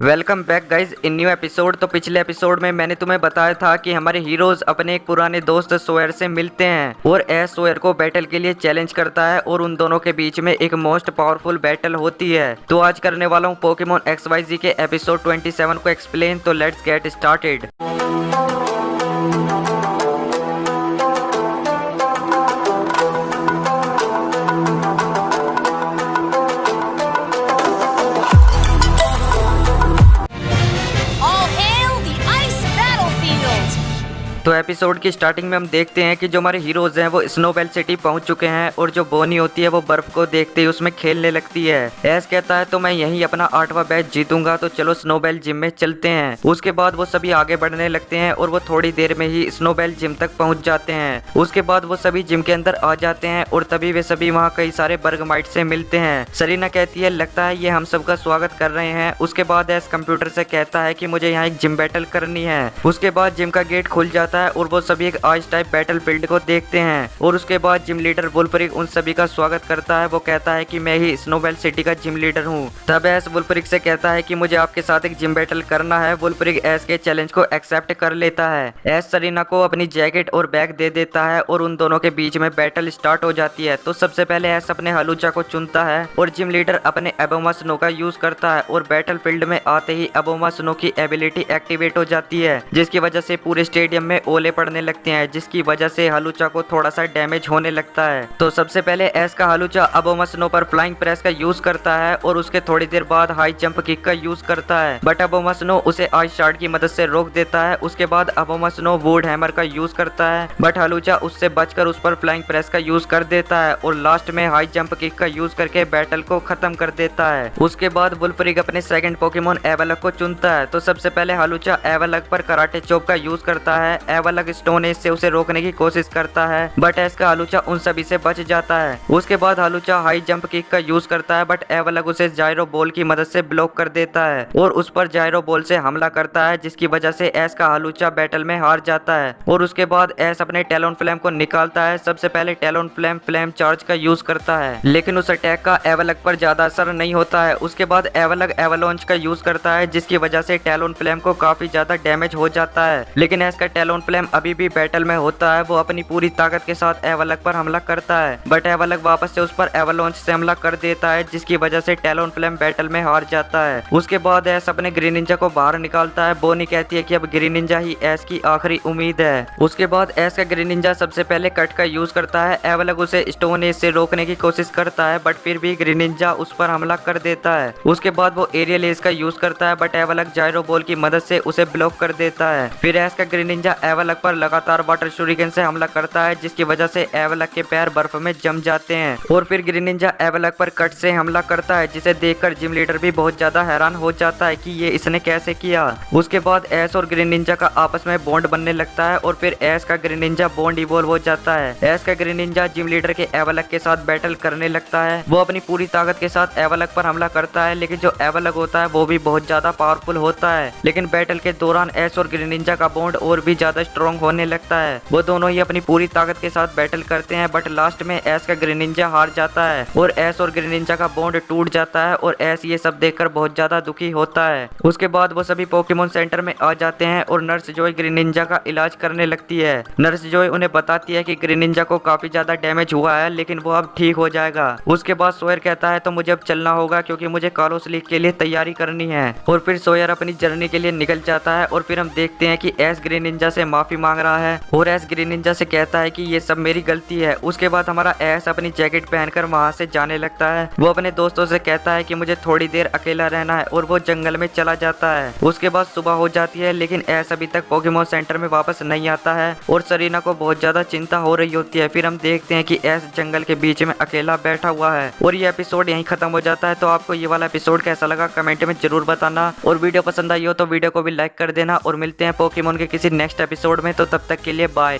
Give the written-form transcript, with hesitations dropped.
Welcome back guys in new episode. तो पिछले episode में मैंने तुम्हें बताया था कि हमारे हीरोज अपने एक पुराने दोस्त सोयर से मिलते हैं और एस सोयर को बैटल के लिए चैलेंज करता है और उन दोनों के बीच में एक मोस्ट पावरफुल बैटल होती है। तो आज करने वाला हूँ पोकेमॉन XYZ के एपिसोड 27 को एक्सप्लेन। तो लेट्स गेट स्टार्टेड। तो एपिसोड की स्टार्टिंग में हम देखते हैं कि जो हमारे हीरोज हैं वो स्नोबेल सिटी पहुंच चुके हैं और जो बोनी होती है वो बर्फ को देखते ही उसमें खेलने लगती है। एस कहता है तो मैं यहीं अपना 8वां मैच जीतूंगा, तो चलो स्नोबेल जिम में चलते हैं। उसके बाद वो सभी आगे बढ़ने लगते हैं और वो थोड़ी देर में ही स्नोबेल जिम तक पहुंच जाते हैं। उसके बाद वो सभी जिम के अंदर आ जाते हैं और तभी वे सभी वहाँ कई सारे बर्गमाइट से मिलते हैं। सरीना कहती है लगता है ये हम सबका स्वागत कर रहे हैं। उसके बाद एस कंप्यूटर से कहता है कि मुझे यहाँ एक जिम बैटल करनी है। उसके बाद जिम का गेट खुल जाता है और वो सभी एक आइस टाइप बैटल फील्ड को देखते हैं और उसके बाद जिम लीडर वुल्फरिक उन सभी का स्वागत करता है। वो कहता है कि मैं ही स्नोबेल सिटी का जिम लीडर हूँ। तब एस वुल्फरिक से कहता है कि मुझे आपके साथ एक जिम बैटल करना है। वुल्फरिक एस के चैलेंज को एक्सेप्ट कर लेता है। एस सरीना को अपनी जैकेट और बैग दे देता है और उन दोनों के बीच में बैटल स्टार्ट हो जाती है। तो सबसे पहले एस अपने हलूचा को चुनता है और जिम लीडर अपने अबोमा स्नो का यूज करता है और बैटल फील्ड में आते ही अबोमा स्नो की एबिलिटी एक्टिवेट हो जाती है, जिसकी वजह से पूरे स्टेडियम में ओले पड़ने लगते हैं, जिसकी वजह से हलूचा को थोड़ा सा डैमेज होने लगता है। तो सबसे पहले एस का हलूचा अबोमा स्नो पर फ्लाइंग प्रेस का यूज करता है और उसके थोड़ी देर बाद हाई जंप किक का यूज करता है, बट अबोमा स्नो उसे आइस शार्ट की मदद से रोक देता है। उसके बाद अबोमा स्नो वुड हैमर का यूज करता है, बट हलूचा उससे बचकर उस पर फ्लाइंग प्रेस का यूज कर देता है और लास्ट में हाई जंप किक का यूज करके बैटल को खत्म कर देता है। उसके बाद वुल्फरिक अपने सेकंड पोकेमॉन एवलग को चुनता है। तो सबसे पहले हलूचा एवलग पर कराटे चोप का यूज करता है। एवलग स्टोन एज से उसे रोकने की कोशिश करता है, बट एस का हलूचा उन सभी से बच जाता है। उसके बाद हलूचा हाई जंप किक का यूज करता है, बट एवलग उसे जायरो बॉल की मदद से ब्लॉक कर देता है और उस पर जायरो बॉल से हमला करता है, जिसकी वजह से एस का हलूचा बैटल में हार जाता है। और उसके बाद एस अपने टैलोन फ्लेम को निकालता है। सबसे पहले टैलोन फ्लेम चार्ज का यूज करता है, लेकिन उस अटैक का एवलग पर ज्यादा असर नहीं होता है। उसके बाद एवलग एवलॉन्च का यूज करता है, जिसकी वजह से टैलोन फ्लेम को काफी ज्यादा डैमेज हो जाता है, लेकिन एस का टैलोन फ्लेम अभी भी बैटल में होता है। वो अपनी पूरी ताकत के साथ एवलग पर हमला करता है, बट एवलग वापस से उस पर एवलॉन्च से हमला कर देता है, जिसकी वजह से टैलोन फ्लेम बैटल में हार जाता है। उसके बाद एस अपने ग्रीन निंजा को बाहर निकालता है। बोनी कहती है कि अब ग्रीन निंजा ही एस की आखिरी उम्मीद है। उसके बाद एस का ग्रीन निंजा सबसे पहले कट का यूज करता है। एवलग उसे स्टोन एज से रोकने की कोशिश करता है, बट फिर भी ग्रीन निंजा उस पर हमला कर देता है। उसके बाद वो एरियल एज का यूज करता है, बट एवलग जायरो बॉल की मदद से उसे ब्लॉक कर देता है। फिर एस का ग्रीन निंजा एवलग पर लगातार वाटर शूरिकेन से हमला करता है, जिसकी वजह से एवलग के पैर बर्फ में जम जाते हैं। और फिर ग्रीन निंजा एवलग पर कट से हमला करता है, जिसे देखकर जिम लीडर भी बहुत ज्यादा हैरान हो जाता है कि ये इसने कैसे किया। उसके बाद एस और ग्रीन निंजा का आपस में बॉन्ड बनने लगता है और फिर एस का ग्रीन निंजा बॉन्ड इवॉल्व हो जाता है। एस का ग्रीन निंजा जिम लीडर के एवलग के साथ बैटल करने लगता है। वो अपनी पूरी ताकत के साथ एवलग पर हमला करता है, लेकिन जो एवलग होता है वो भी बहुत ज्यादा पावरफुल होता है। लेकिन बैटल के दौरान एस और ग्रीन निंजा का बॉन्ड और भी ज्यादा स्ट्रॉन्ग होने लगता है। वो दोनों ही अपनी पूरी ताकत के साथ बैटल करते हैं, बट लास्ट में एस का ग्रीन निंजा हार जाता है और एस और ग्रीन निंजा का बॉन्ड टूट जाता है और एस ये सब देखकर बहुत ज्यादा दुखी होता है। उसके बाद वो सभी पोकेमॉन सेंटर में आ जाते हैं और नर्स जॉय ग्रीन निंजा का इलाज करने लगती है। नर्स जॉय उन्हें बताती है कि ग्रीन निंजा को काफी ज्यादा डैमेज हुआ है, लेकिन वो अब ठीक हो जाएगा। उसके बाद सोयर कहता है तो मुझे अब चलना होगा क्योंकि मुझे कालोस लीग के लिए तैयारी करनी है। और फिर सोयर अपनी जर्नी के लिए निकल जाता है और फिर हम देखते हैं कि एस ग्रीन निंजा से माफी मांग रहा है और एस ग्रीन निंजा से कहता है कि ये सब मेरी गलती है। उसके बाद हमारा एस अपनी जैकेट पहनकर वहां से जाने लगता है। वो अपने दोस्तों से कहता है कि मुझे थोड़ी देर अकेला रहना है और वो जंगल में चला जाता है। उसके बाद सुबह हो जाती है, लेकिन एस अभी तक पोकेमॉन सेंटर में वापस नहीं आता है और सरीना को बहुत ज्यादा चिंता हो रही होती है। फिर हम देखते हैं कि एस जंगल के बीच में अकेला बैठा हुआ है और ये एपिसोड यहीं खत्म हो जाता है। तो आपको ये वाला एपिसोड कैसा लगा कमेंट में जरूर बताना और वीडियो पसंद आई हो तो वीडियो को भी लाइक कर देना और मिलते हैं पोकेमॉन के किसी नेक्स्ट एपिसोड में। तो तब तक के लिए बाय।